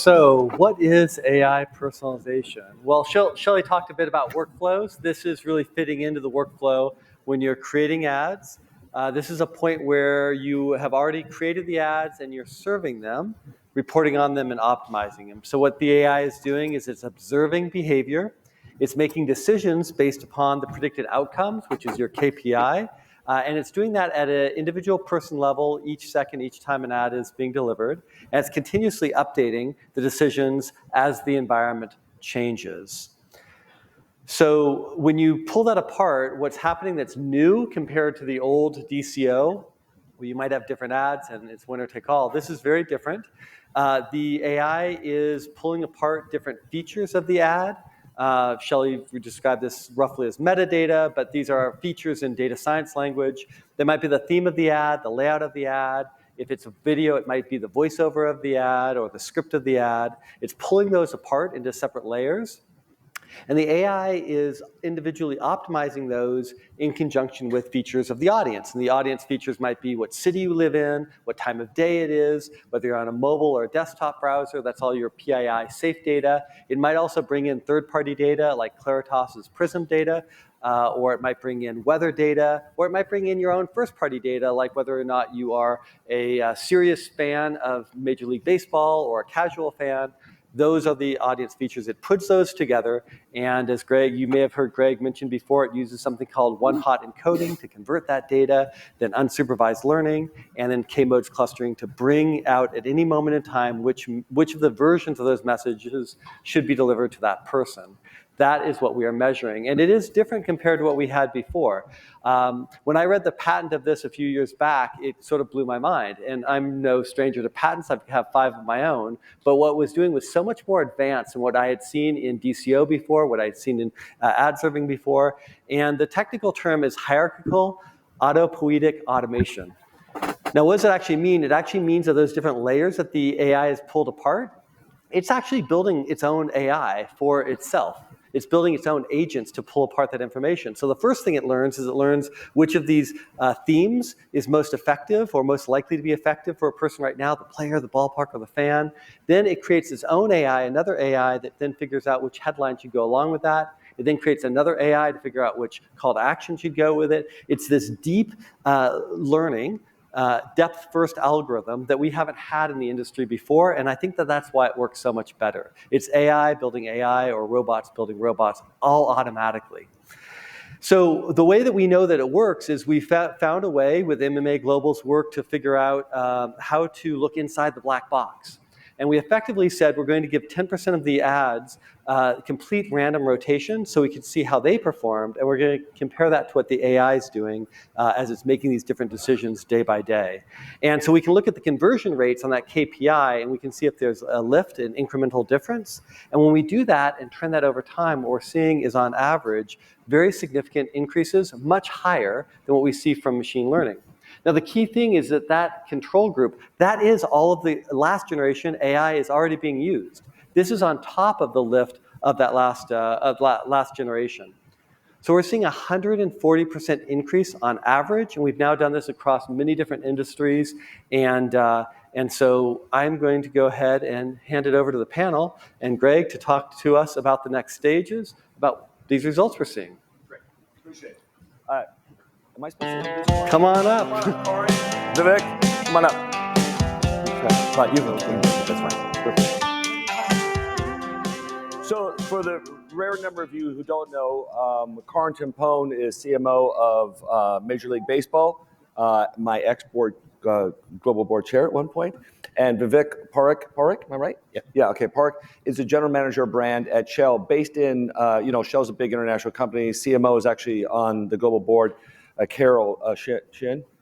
So what is AI personalization? Well, Shelley talked a bit about workflows. This is really fitting into the workflow when you're creating ads. This is a point where you have already created the ads and you're serving them, reporting on them and optimizing them. So what the AI is doing is it's observing behavior. It's making decisions based upon the predicted outcomes, which is your KPI. And it's doing that at an individual person level each second, each time an ad is being delivered. And it's continuously updating the decisions as the environment changes. So when you pull that apart, what's happening that's new compared to the old DCO, where you might have different ads and it's winner take all, this is very different. The AI is pulling apart different features of the ad. Shelley, we described this roughly as metadata, but these are features in data science language. They might be the theme of the ad, the layout of the ad. If it's a video, it might be the voiceover of the ad or the script of the ad. It's pulling those apart into separate layers. And the AI is individually optimizing those in conjunction with features of the audience. And the audience features might be what city you live in, what time of day it is, whether you're on a mobile or a desktop browser. That's all your PII safe data. It might also bring in third-party data like Claritas' Prism data, or it might bring in weather data, or it might bring in your own first-party data, like whether or not you are a serious fan of Major League Baseball or a casual fan. Those are the audience features. It puts those together, and as you may have heard Greg mention before, it uses something called one-hot encoding to convert that data, then unsupervised learning, and then K-modes clustering to bring out at any moment in time which of the versions of those messages should be delivered to that person. That is what we are measuring, and it is different compared to what we had before. When I read the patent of this a few years back, it sort of blew my mind, and I'm no stranger to patents. I have 5 of my own, but what it was doing was so much more advanced than what I had seen in DCO before, what I had seen in ad serving before, and the technical term is hierarchical autopoietic automation. Now, what does it actually mean? It actually means that those different layers that the AI has pulled apart, it's actually building its own AI for itself. It's building its own agents to pull apart that information. So the first thing it learns is it learns which of these themes is most effective or most likely to be effective for a person right now, the player, the ballpark, or the fan. Then it creates its own AI, another AI that then figures out which headline should go along with that. It then creates another AI to figure out which call to action should go with it. It's this deep learning, depth-first algorithm that we haven't had in the industry before, and I think that that's why it works so much better. It's AI building AI or robots building robots all automatically. So the way that we know that it works is we found a way with MMA Global's work to figure out how to look inside the black box. And we effectively said we're going to give 10% of the ads complete random rotation so we can see how they performed, and we're going to compare that to what the AI is doing as it's making these different decisions day by day. And so we can look at the conversion rates on that KPI, and we can see if there's a lift, an incremental difference. And when we do that and trend that over time, what we're seeing is on average very significant increases, much higher than what we see from machine learning. Now, the key thing is that that control group, that is all of the last generation AI is already being used. This is on top of the lift of that last generation. So we're seeing a 140% increase on average, and we've now done this across many different industries. And so I'm going to go ahead and hand it over to the panel and Greg to talk to us about the next stages, about these results we're seeing. Great, appreciate it. Am I supposed to do this one? Come on up. Come on, Corey. Vivek, come on up. Okay. Right, you can. That's fine. Perfect. So, for the rare number of you who don't know, Karan Timpone is CMO of Major League Baseball, my ex-board global board chair at one point, and Vivek Parekh, am I right? Yeah. Yeah. Okay. Parekh is the general manager of brand at Shell, based in Shell's a big international company. CMO is actually on the global board. Carol Shin,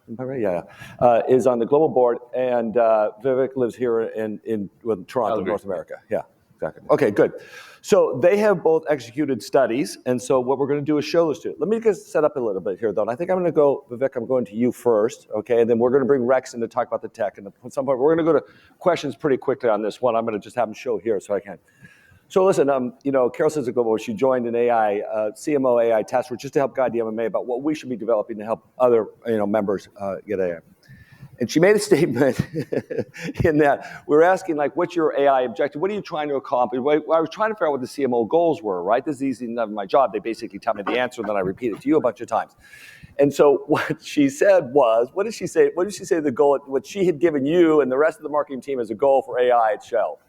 am I right? Yeah. Is on the global board, and Vivek lives here in Toronto, North America. Yeah, exactly. Okay, good. So they have both executed studies, and so what we're going to do is show this to you. Let me just set up a little bit here, though. And I think I'm going to go, Vivek, I'm going to you first, okay? And then we're going to bring Rex in to talk about the tech. And at some point, we're going to go to questions pretty quickly on this one. I'm going to just have them show here so I can. So listen, Carol says global. She joined an AI CMO AI task force just to help guide the MMA about what we should be developing to help other members get AI. And she made a statement in that we were asking, like, what's your AI objective? What are you trying to accomplish? Well, I was trying to figure out what the CMO goals were, right? This is easy enough in my job. They basically tell me the answer, and then I repeat it to you a bunch of times. And so what she said was, what did she say? What did she say the goal, what she had given you and the rest of the marketing team as a goal for AI at Shell?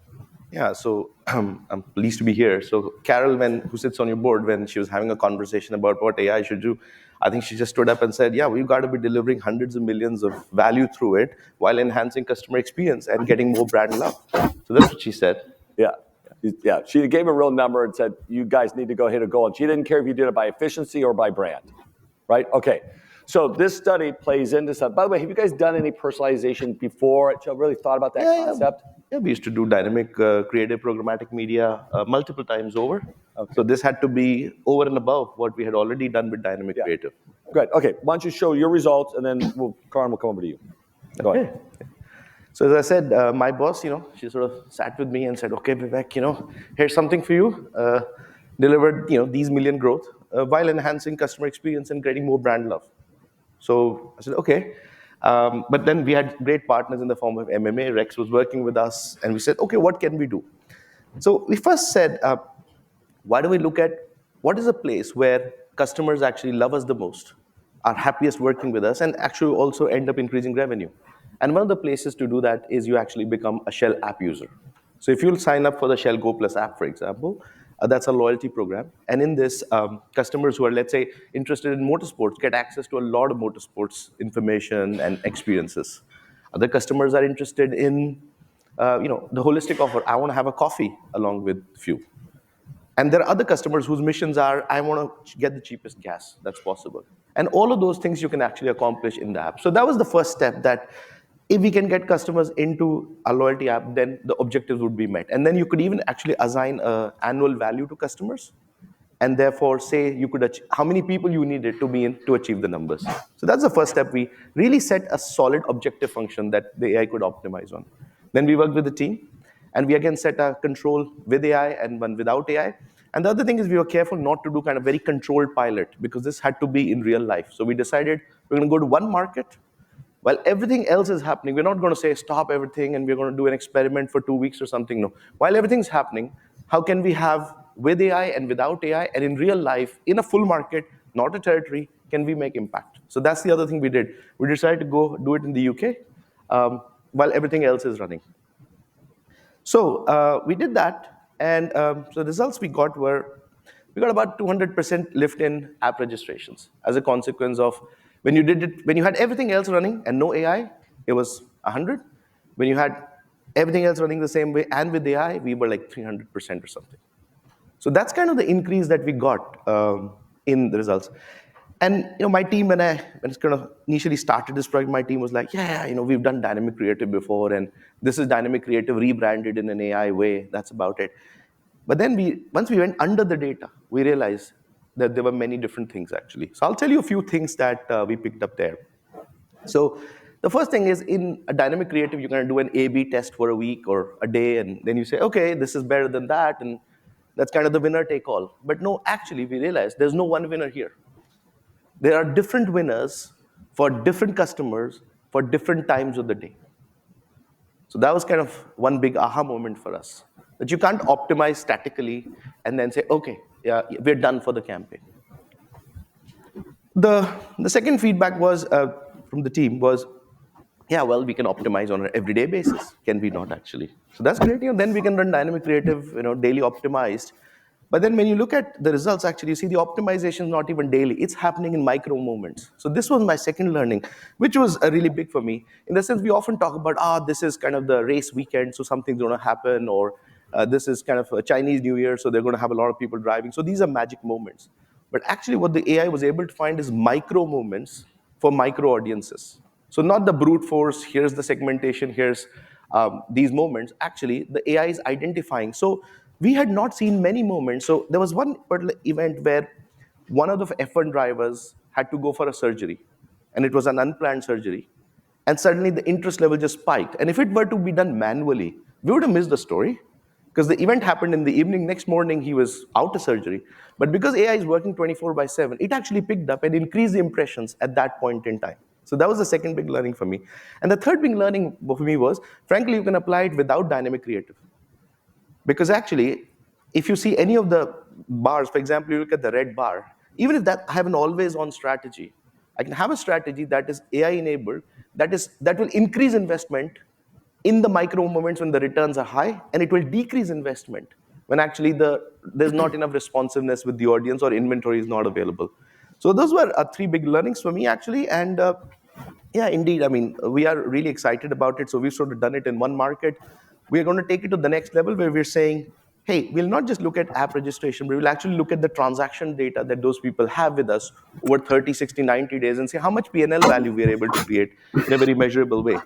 Yeah, so I'm pleased to be here. So Carol, who sits on your board, when she was having a conversation about what AI should do, I think she just stood up and said, yeah, we've got to be delivering hundreds of millions of value through it while enhancing customer experience and getting more brand love. So that's what she said. Yeah. Yeah, she gave a real number and said, you guys need to go hit a goal. And she didn't care if you did it by efficiency or by brand, right? Okay, so this study plays into something. By the way, have you guys done any personalization before? Really thought about that concept? Yeah, we used to do dynamic creative programmatic media multiple times over. Okay. So this had to be over and above what we had already done with dynamic creative. Good, okay, why don't you show your results and then Karan will come over to you. Go ahead. So as I said, my boss, she sort of sat with me and said, okay, Vivek, here's something for you. Delivered, these million growth while enhancing customer experience and getting more brand love. So I said, okay. But then we had great partners in the form of MMA. Rex was working with us, and we said, okay, what can we do? So we first said, why don't we look at what is a place where customers actually love us the most, are happiest working with us, and actually also end up increasing revenue. And one of the places to do that is you actually become a Shell app user. So if you'll sign up for the Shell Go Plus app, for example, that's a loyalty program. And in this, customers who are, let's say, interested in motorsports get access to a lot of motorsports information and experiences. Other customers are interested in the holistic offer. I want to have a coffee along with few. And there are other customers whose missions are, I want to get the cheapest gas that's possible. And all of those things you can actually accomplish in the app. So that was the first step, that if we can get customers into a loyalty app, then the objectives would be met. And then you could even actually assign an annual value to customers, and therefore say you could how many people you needed to be in to achieve the numbers. So that's the first step. We really set a solid objective function that the AI could optimize on. Then we worked with the team, and we again set a control with AI and one without AI. And the other thing is we were careful not to do kind of very controlled pilot, because this had to be in real life. So we decided we're going to go to one market while everything else is happening. We're not going to say stop everything and we're going to do an experiment for 2 weeks or something. No. While everything's happening, how can we have with AI and without AI and in real life, in a full market, not a territory, can we make impact? So that's the other thing we did. We decided to go do it in the UK while everything else is running. So we did that, and so the results we got were, we got about 200% lift in app registrations as a consequence of when you had everything else running and no AI, it was 100. When you had everything else running the same way and with AI, we were like 300% or something. So that's kind of the increase that we got in the results. And my team, when it's kind of initially started this project, my team was like, yeah, we've done dynamic creative before, and this is dynamic creative rebranded in an AI way. That's about it. But then once we went under the data, we realized that there were many different things actually. So I'll tell you a few things that we picked up there. So the first thing is, in a dynamic creative, you're going to do an A/B test for a week or a day, and then you say, okay, this is better than that, and that's kind of the winner take all. But no, actually, we realized there's no one winner here. There are different winners for different customers for different times of the day. So that was kind of one big aha moment for us, that you can't optimize statically and then say, okay, yeah, we're done for the campaign. The second feedback was from the team was, yeah, well, we can optimize on an everyday basis. Can we not actually? So that's great. Then we can run dynamic creative, daily optimized. But then when you look at the results, actually, you see the optimization is not even daily. It's happening in micro moments. So this was my second learning, which was really big for me. In the sense, we often talk about, this is kind of the race weekend, so something's going to happen, or this is kind of a Chinese New Year, so they're going to have a lot of people driving. So these are magic moments. But actually, what the AI was able to find is micro moments for micro audiences. So not the brute force, here's the segmentation, here's these moments. Actually, the AI is identifying. So we had not seen many moments. So there was one particular event where one of the F1 drivers had to go for a surgery, and it was an unplanned surgery. And suddenly the interest level just spiked. And if it were to be done manually, we would have missed the story, because the event happened in the evening. Next morning, he was out of surgery. But because AI is working 24/7, it actually picked up and increased the impressions at that point in time. So that was the second big learning for me. And the third big learning for me was, frankly, you can apply it without dynamic creative. Because actually, if you see any of the bars, for example, you look at the red bar, even if that I have an always on strategy, I can have a strategy that is AI enabled, that will increase investment in the micro moments when the returns are high, and it will decrease investment when actually there's not enough responsiveness with the audience or inventory is not available. So those were three big learnings for me actually, and yeah, indeed. I mean, we are really excited about it. So we've sort of done it in one market. We're going to take it to the next level where we're saying, hey, we'll not just look at app registration, but we'll actually look at the transaction data that those people have with us over 30, 60, 90 days and see how much P&L value we are able to create in a very measurable way.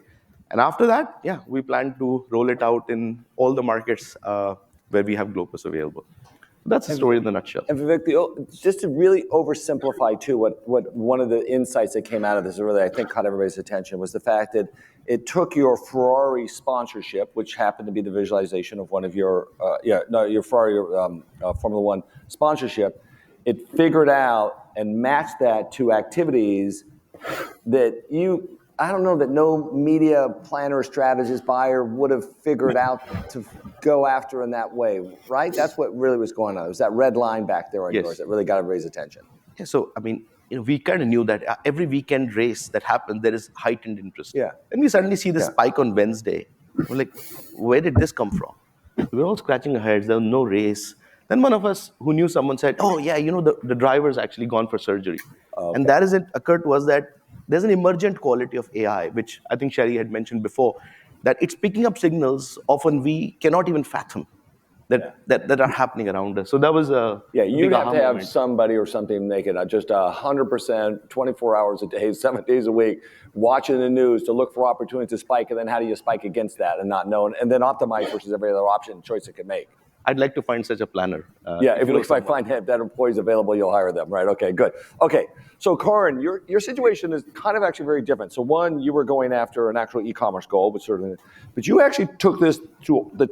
And after that, yeah, we plan to roll it out in all the markets where we have Glopus available. That's the story in the nutshell. And Vivek, just to really oversimplify too, what one of the insights that came out of this really, I think, caught everybody's attention was the fact that it took your Ferrari sponsorship, which happened to be the visualization of one of your, your Ferrari Formula One sponsorship. It figured out and matched that to activities that I don't know that no media planner, strategist, buyer would have figured out to go after in that way, right? That's what really was going on. It was that red line back there on yours that really got everybody's attention. Yeah, so, I mean, we kind of knew that every weekend race that happens, there is heightened interest. Yeah. Then we suddenly see this spike on Wednesday. We're like, where did this come from? We were all scratching our heads. There was no race. Then one of us who knew someone said, oh, yeah, the driver's actually gone for surgery. Okay. And that is it occurred to us that there's an emergent quality of AI, which I think Sherry had mentioned before, that it's picking up signals often we cannot even fathom that are happening around us. So that was a you'd have to have moment. somebody or something make it just 100%, 24 hours a day, 7 days a week, watching the news to look for opportunities to spike, and then how do you spike against that and not know, and then optimize versus every other option choice it could make. I'd like to find such a planner. If I find that employee's available, you'll hire them, right? Okay, good. Okay, so Karan, your situation is kind of actually very different. So one, you were going after an actual e-commerce goal, but you actually took this to the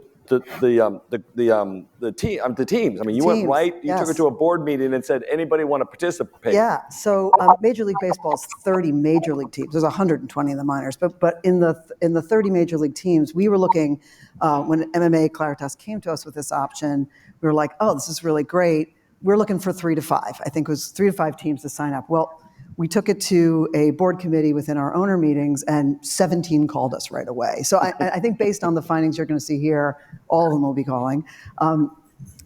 teams. I mean, you went right. You took it to a board meeting and said, anybody want to participate? Yeah. So Major League Baseball's 30 major league teams. There's 120 in the minors, but in the 30 major league teams, we were looking when MMA Claritas came to us with this option. We were like, oh, this is really great. We're looking for 3 to 5. I think it was 3 to 5 teams to sign up. Well, we took it to a board committee within our owner meetings, and 17 called us right away. So I think based on the findings you're going to see here, all of them will be calling. And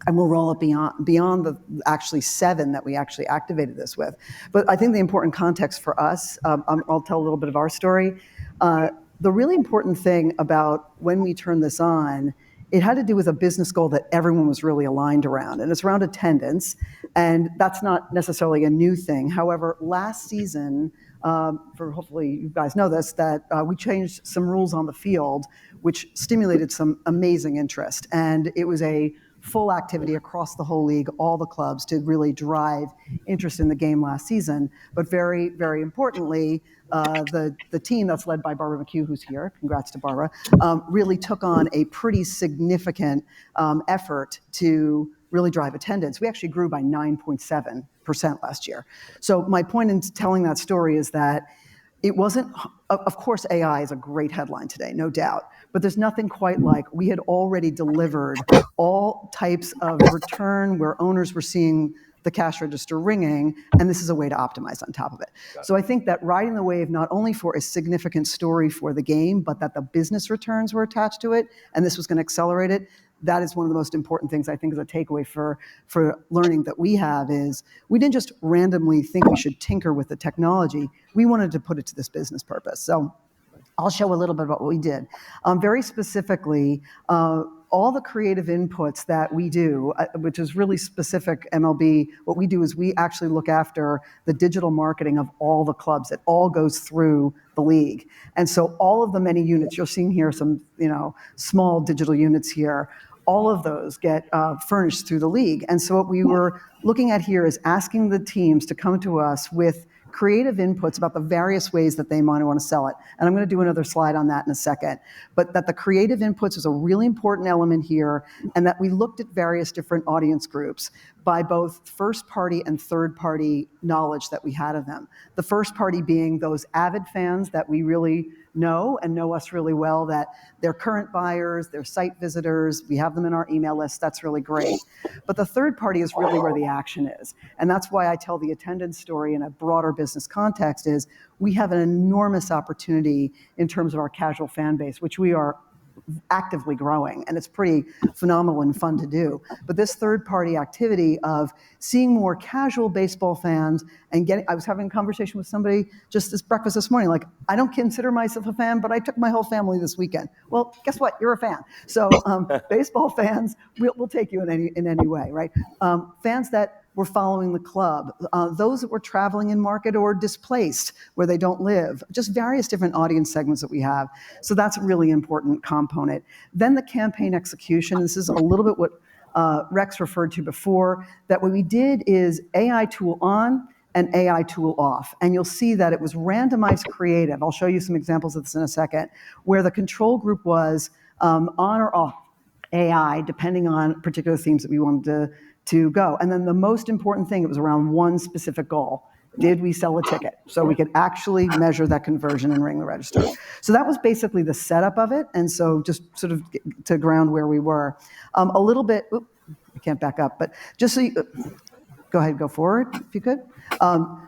we'll roll it beyond the actually 7 that we actually activated this with. But I think the important context for us, I'll tell a little bit of our story. The really important thing about when we turned this on, it had to do with a business goal that everyone was really aligned around, and it's around attendance, and that's not necessarily a new thing. However, last season, for hopefully you guys know this, that we changed some rules on the field, which stimulated some amazing interest, and it was a full activity across the whole league, all the clubs, to really drive interest in the game last season. But very, very importantly, the team that's led by Barbara McHugh, who's here, congrats to Barbara, really took on a pretty significant effort to really drive attendance. We actually grew by 9.7% last year. So my point in telling that story is that it wasn't, of course, AI is a great headline today, no doubt, but there's nothing quite like we had already delivered all types of return where owners were seeing the cash register ringing, and this is a way to optimize on top of it. So I think that riding the wave not only for a significant story for the game, but that the business returns were attached to it, and this was going to accelerate it, that is one of the most important things I think is a takeaway for learning that we have is we didn't just randomly think we should tinker with the technology. We wanted to put it to this business purpose. So I'll show a little bit about what we did. Very specifically, all the creative inputs that we do, which is really specific MLB, what we do is we actually look after the digital marketing of all the clubs. It all goes through the league. And so all of the many units, you're seeing here some small digital units here, all of those get furnished through the league. And so what we were looking at here is asking the teams to come to us with creative inputs about the various ways that they might want to sell it. And I'm going to do another slide on that in a second. But that the creative inputs is a really important element here, and that we looked at various different audience groups. by both first-party and third-party knowledge that we had of them. The first party being those avid fans that we really know and know us really well, that they're current buyers, they're site visitors, we have them in our email list, that's really great. But the third party is really where the action is. And that's why I tell the attendance story in a broader business context is we have an enormous opportunity in terms of our casual fan base, which we are actively growing, and it's pretty phenomenal and fun to do. But this third-party activity of seeing more casual baseball fans and I was having a conversation with somebody just this breakfast this morning, like, I don't consider myself a fan, but I took my whole family this weekend. Well, guess what? You're a fan. So baseball fans, we'll take you in any way, right? Fans that were following the club, those that were traveling in market or displaced where they don't live, just various different audience segments that we have. So that's a really important component. Then the campaign execution, this is a little bit what Rex referred to before, that what we did is AI tool on and AI tool off. And you'll see that it was randomized creative. I'll show you some examples of this in a second, where the control group was on or off AI, depending on particular themes that we wanted to go. And then the most important thing, it was around one specific goal. Did we sell a ticket? So we could actually measure that conversion and ring the register. So that was basically the setup of it. And so just sort of to ground where we were. A little bit, I can't back up, but just so you, go ahead, go forward if you could.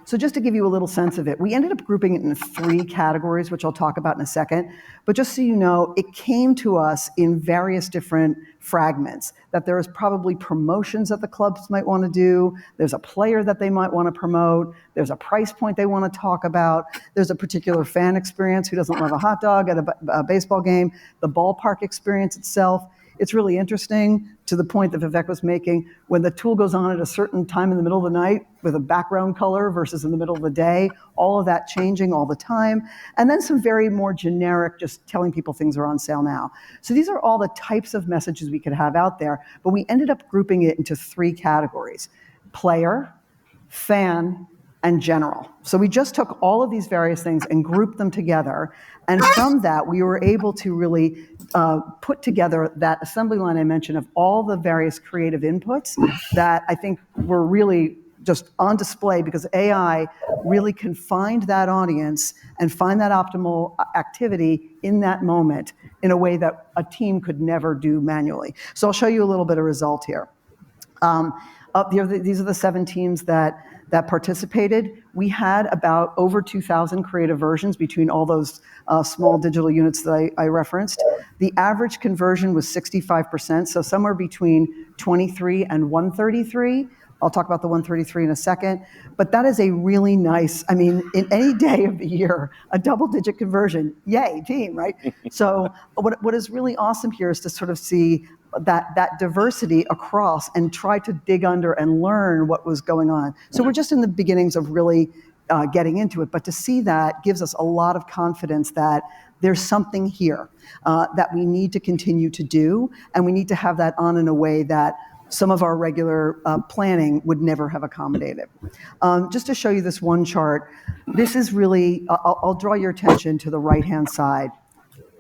So just to give you a little sense of it, we ended up grouping it into 3 categories, which I'll talk about in a second. But just so you know, it came to us in various different fragments, that there is probably promotions that the clubs might want to do, there's a player that they might want to promote, there's a price point they want to talk about, there's a particular fan experience who doesn't love a hot dog at a baseball game, the ballpark experience itself. It's really interesting to the point that Vivek was making, when the tool goes on at a certain time in the middle of the night with a background color versus in the middle of the day, all of that changing all the time. And then some very more generic, just telling people things are on sale now. So these are all the types of messages we could have out there, but we ended up grouping it into 3 categories: player, fan, and general. So we just took all of these various things and grouped them together. And from that, we were able to really put together that assembly line I mentioned of all the various creative inputs that I think were really just on display, because AI really can find that audience and find that optimal activity in that moment in a way that a team could never do manually. So I'll show you a little bit of result here. Up here, these are the 7 teams that participated. We had about over 2,000 creative versions between all those small digital units that I referenced. The average conversion was 65%, so somewhere between 23 and 133. I'll talk about the 133 in a second, but that is a really nice, I mean, in any day of the year, a double-digit conversion, yay, team, right? So what is really awesome here is to sort of see that diversity across and try to dig under and learn what was going on. So we're just in the beginnings of really getting into it, but to see that gives us a lot of confidence that there's something here that we need to continue to do, and we need to have that on in a way that some of our regular planning would never have accommodated. Just to show you this one chart, this is really, I'll draw your attention to the right-hand side.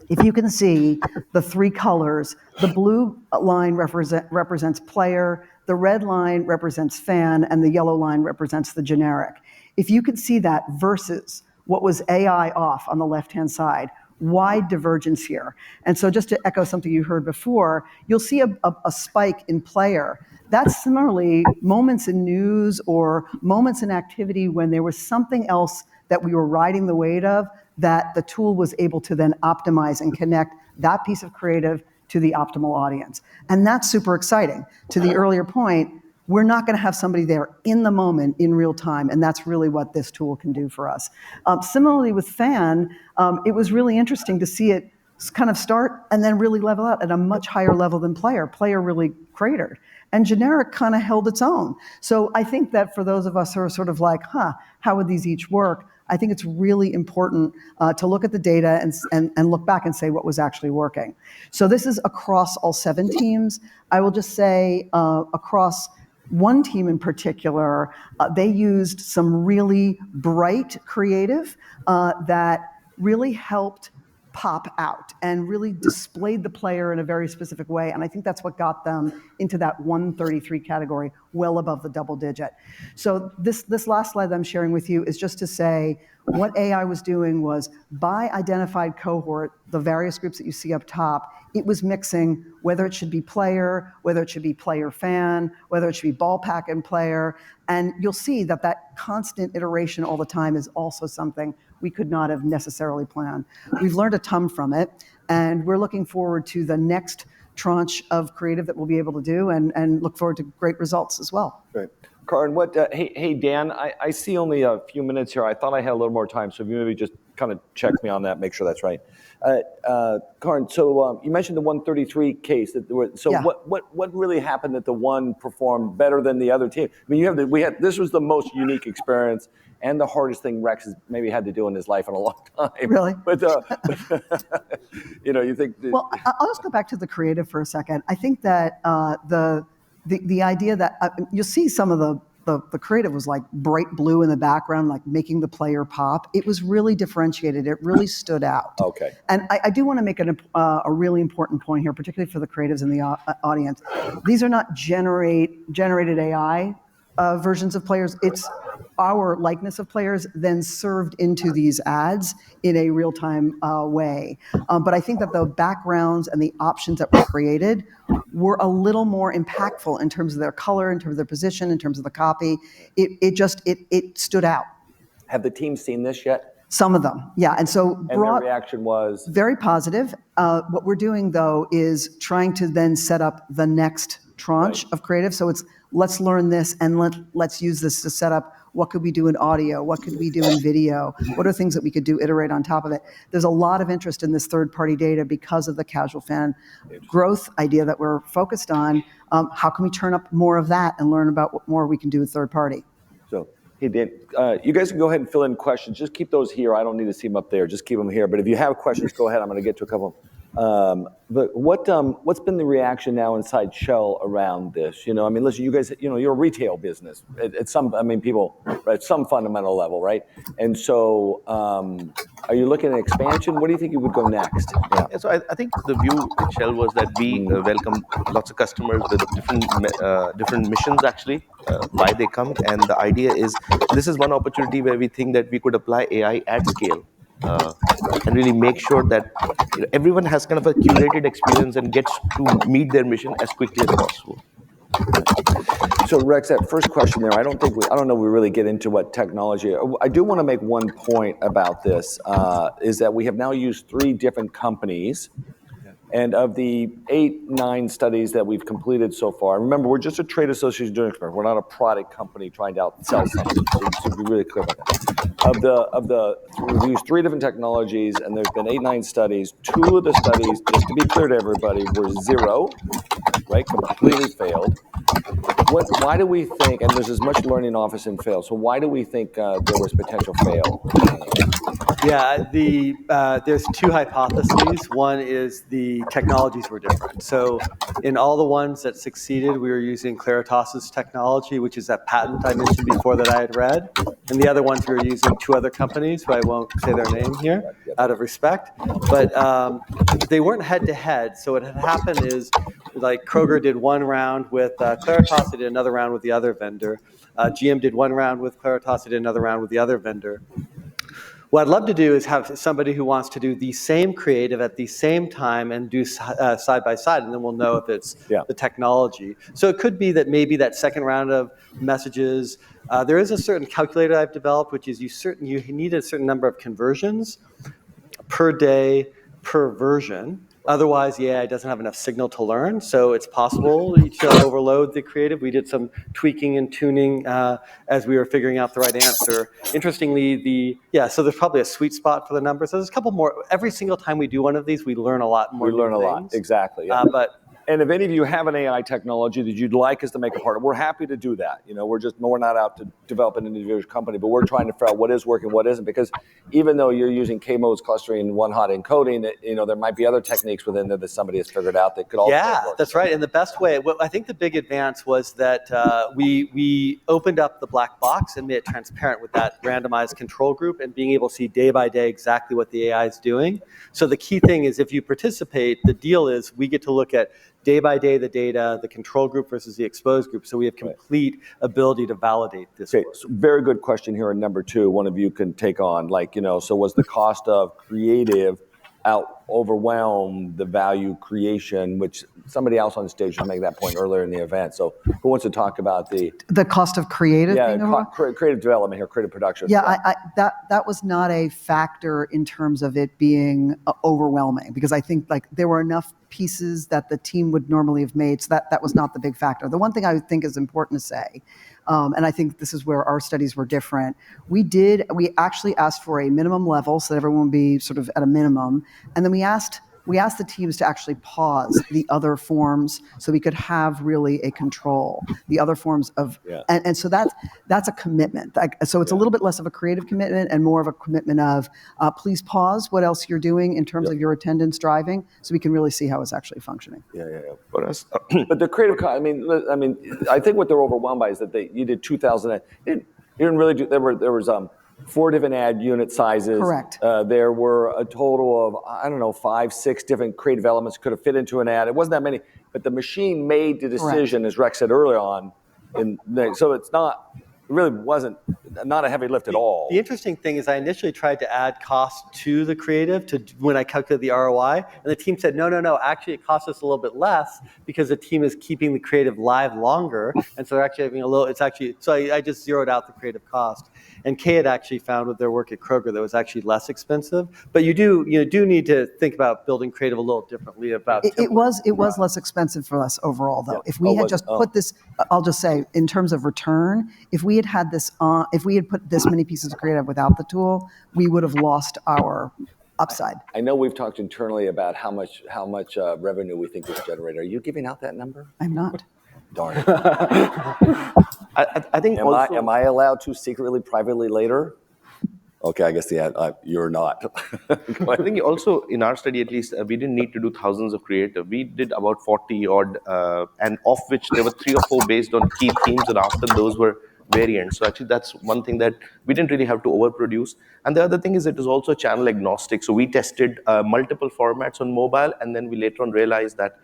If you can see the 3 colors, the blue line represents player, the red line represents fan, and the yellow line represents the generic. If you could see that versus what was AI off on the left-hand side, wide divergence here. And so just to echo something you heard before, you'll see a spike in player. That's similarly moments in news or moments in activity when there was something else that we were riding the weight of, that the tool was able to then optimize and connect that piece of creative to the optimal audience. And that's super exciting. To the earlier point, we're not going to have somebody there in the moment, in real time, and that's really what this tool can do for us. Similarly with fan, it was really interesting to see it kind of start and then really level out at a much higher level than player. Player really cratered. And generic kind of held its own. So I think that for those of us who are sort of like, how would these each work? I think it's really important to look at the data and look back and say what was actually working. So this is across all 7 teams. I will just say across one team in particular, they used some really bright creative that really helped pop out and really displayed the player in a very specific way. And I think that's what got them into that 133 category, well above the double digit. So this last slide that I'm sharing with you is just to say what AI was doing was, by identified cohort, the various groups that you see up top, it was mixing whether it should be player, whether it should be player fan, whether it should be ball pack and player. And you'll see that that constant iteration all the time is also something we could not have necessarily planned. We've learned a ton from it, and we're looking forward to the next tranche of creative that we'll be able to do, and look forward to great results as well. Great. Karan, hey, Dan, I see only a few minutes here. I thought I had a little more time, so if you maybe just kind of check me on that, make sure that's right. Karan, so you mentioned the 133 case. Yeah. What really happened that the one performed better than the other team? I mean, this was the most unique experience and the hardest thing Rex has maybe had to do in his life in a long time. Really? But you think? Well, I'll just go back to the creative for a second. I think that the idea that you'll see some of the creative was like bright blue in the background, like making the player pop. It was really differentiated. It really stood out. Okay. And I do want to make a really important point here, particularly for the creatives in the audience. These are not generated AI versions of players. It's our likeness of players then served into these ads in a real-time way. But I think that the backgrounds and the options that were created were a little more impactful in terms of their color, in terms of their position, in terms of the copy. It stood out. Have the team seen this yet? Some of them, yeah. And so And their reaction was? very positive. What we're doing, though, is trying to then set up the next tranche of creative. So it's, let's learn this and let's use this to set up what could we do in audio, what could we do in video, what are things that we could do, iterate on top of it. There's a lot of interest in this third-party data because of the casual fan growth idea that we're focused on. How can we turn up more of that and learn about what more we can do with third-party? So, hey, Dan, you guys can go ahead and fill in questions. Just keep those here. I don't need to see them up there. Just keep them here. But if you have questions, go ahead. I'm going to get to a couple. But what's been the reaction now inside Shell around this? I mean, listen, you guys, you're a retail business. At some fundamental level, right? And so, are you looking at expansion? What do you think you would go next? Yeah, so I think the view at Shell was that we welcome lots of customers with different missions, actually, why they come. And the idea is, this is one opportunity where we think that we could apply AI at scale. And really make sure that everyone has kind of a curated experience and gets to meet their mission as quickly as possible. So Rex, that first question there, I don't know if we really get into what technology. I do want to make one point about this, is that we have now used 3 different companies. And of the 8-9 studies that we've completed so far, remember, we're just a trade association doing experiment. We're not a product company trying to outsell something. So be really clear about that. We've used 3 different technologies, and there's been 8-9 studies. 2 of the studies, just to be clear to everybody, were 0, right? Completely failed. Why do we think, and there's as much learning office in fail, so why do we think there was potential fail? Yeah, there's 2 hypotheses. One is the technologies were different. So in all the ones that succeeded, we were using Claritas' technology, which is that patent I mentioned before that I had read. And the other ones, we were using 2 other companies, who I won't say their name here out of respect. But they weren't head-to-head. So what had happened is, like, Kroger did 1 round with Claritas, they did another round with the other vendor. GM did 1 round with Claritas, they did another round with the other vendor. What I'd love to do is have somebody who wants to do the same creative at the same time and do side by side, and then we'll know if it's the technology. So it could be that maybe that second round of messages, there is a certain calculator I've developed, which is you need a certain number of conversions per day per version. Otherwise, the AI doesn't have enough signal to learn, so it's possible to overload the creative. We did some tweaking and tuning as we were figuring out the right answer. Interestingly, so there's probably a sweet spot for the numbers. So there's a couple more. Every single time we do one of these, we learn a lot more. We learn a lot, exactly. Yeah. And if any of you have an AI technology that you'd like us to make a part of, we're happy to do that. We're not out to develop an individual company, but we're trying to figure out what is working, what isn't. Because even though you're using K-modes clustering, one-hot encoding, there might be other techniques within there that somebody has figured out that could also work. That's right. And the best way, I think the big advance was that we opened up the black box and made it transparent with that randomized control group and being able to see day by day exactly what the AI is doing. So the key thing is, if you participate, the deal is we get to look at day by day the data, the control group versus the exposed group, so we have complete ability to validate this work. So very good question here in number 2. One of you can take on, like, so was the cost of creative overwhelm the value creation, which somebody else on the stage was making that point earlier in the event. So who wants to talk about the cost of creative? Creative development here, creative production. That was not a factor in terms of it being overwhelming, because I think like there were enough pieces that the team would normally have made, so that was not the big factor. The one thing I would think is important to say, and I think this is where our studies were different. We actually asked for a minimum level so that everyone would be sort of at a minimum, and then we asked the teams to actually pause the other forms so we could have really a control, the other forms of, and so that's a commitment. So it's a little bit less of a creative commitment and more of a commitment of please pause what else you're doing in terms of your attendance driving, so we can really see how it's actually functioning. For us, but the creative, I mean, I think what they're overwhelmed by is that you did 2,000. You didn't really do. There was 4 different ad unit sizes. Correct. There were a total of, I don't know, 5, 6 different creative elements could have fit into an ad. It wasn't that many, but the machine made the decision, as Rex said earlier on. So it's not, it really wasn't not a heavy lift at all. The interesting thing is I initially tried to add cost to the creative when I calculated the ROI, and the team said, no, actually it costs us a little bit less because the team is keeping the creative live longer, and so they're actually having so I just zeroed out the creative cost. And Kay had actually found with their work at Kroger that was actually less expensive. But you do need to think about building creative a little differently. It was less expensive for us overall, though. If we had just put this, I'll just say, in terms of return, if we had had this on, if we had put this many pieces of creative without the tool, we would have lost our upside. I know we've talked internally about how much revenue we think this generated. Are you giving out that number? I'm not. Darn it. I think am I allowed to secretly, privately later? Okay, I guess you're not. I think also in our study, at least, we didn't need to do thousands of creative. We did about 40 odd, and of which there were 3 or 4 based on key themes, and after those were variants. So actually, that's one thing that we didn't really have to overproduce. And the other thing is it was also channel agnostic. So we tested multiple formats on mobile, and then we later on realized that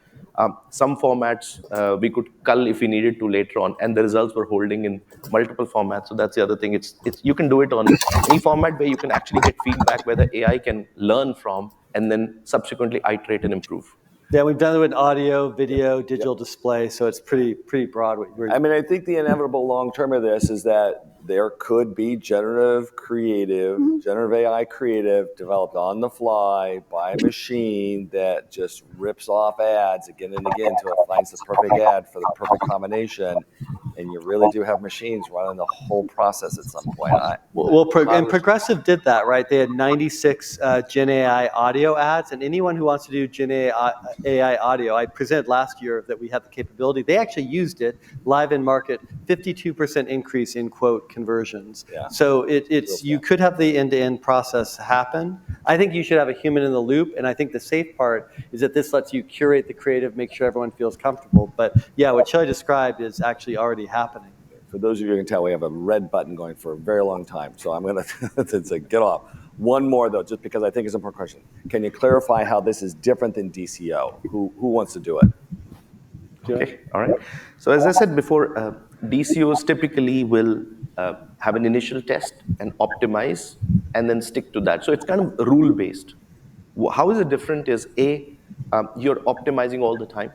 some formats we could cull if we needed to later on, and the results were holding in multiple formats. So that's the other thing. It's you can do it on any format where you can actually get feedback where the AI can learn from and then subsequently iterate and improve. Yeah, we've done it with audio, video, digital display, so it's pretty broad. I mean, I think the inevitable long term of this is that there could be generative AI creative developed on the fly by a machine that just rips off ads again and again until it finds the perfect ad for the perfect combination. And you really do have machines running the whole process at some point. And Progressive did that, right? They had 96 Gen AI audio ads, and anyone who wants to do Gen AI audio, I presented last year that we had the capability. They actually used it live in market, 52% increase in quote conversions. Yeah. So you could have the end-to-end process happen. I think you should have a human in the loop, and I think the safe part is that this lets you curate the creative, make sure everyone feels comfortable. But yeah, what Shelley described is actually already happening. For those of you who can tell, we have a red button going for a very long time, so I'm going to say get off. One more, though, just because I think it's an important question. Can you clarify how this is different than DCO? Who wants to do it? Okay, all right. So as I said before, DCOs typically will have an initial test and optimize and then stick to that. So it's kind of rule-based. How is it different is, you're optimizing all the time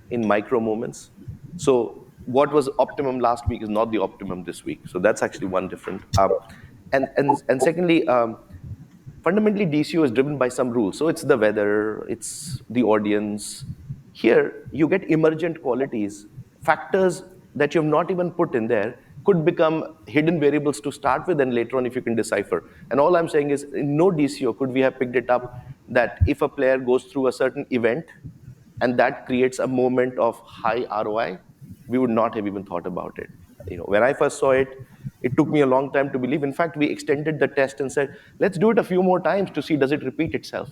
in micro moments. So what was optimum last week is not the optimum this week. So that's actually one different. And secondly, fundamentally, DCO is driven by some rules. So it's the weather, it's the audience. Here, you get emergent qualities, factors that you have not even put in there could become hidden variables to start with, and later on if you can decipher. And all I'm saying is, in no DCO could we have picked it up that if a player goes through a certain event and that creates a moment of high ROI, we would not have even thought about it. When I first saw it, it took me a long time to believe. In fact, we extended the test and said, let's do it a few more times to see does it repeat itself.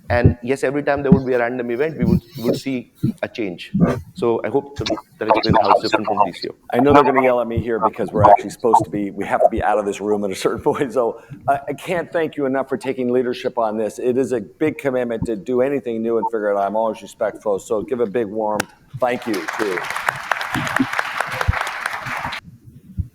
And yes, every time there would be a random event, we would see a change. So I hope that explains how it's different from TCO. I know they're going to yell at me here because we're actually we have to be out of this room at a certain point. So I can't thank you enough for taking leadership on this. It is a big commitment to do anything new and figure it out. I'm always respectful. So give a big warm thank you too.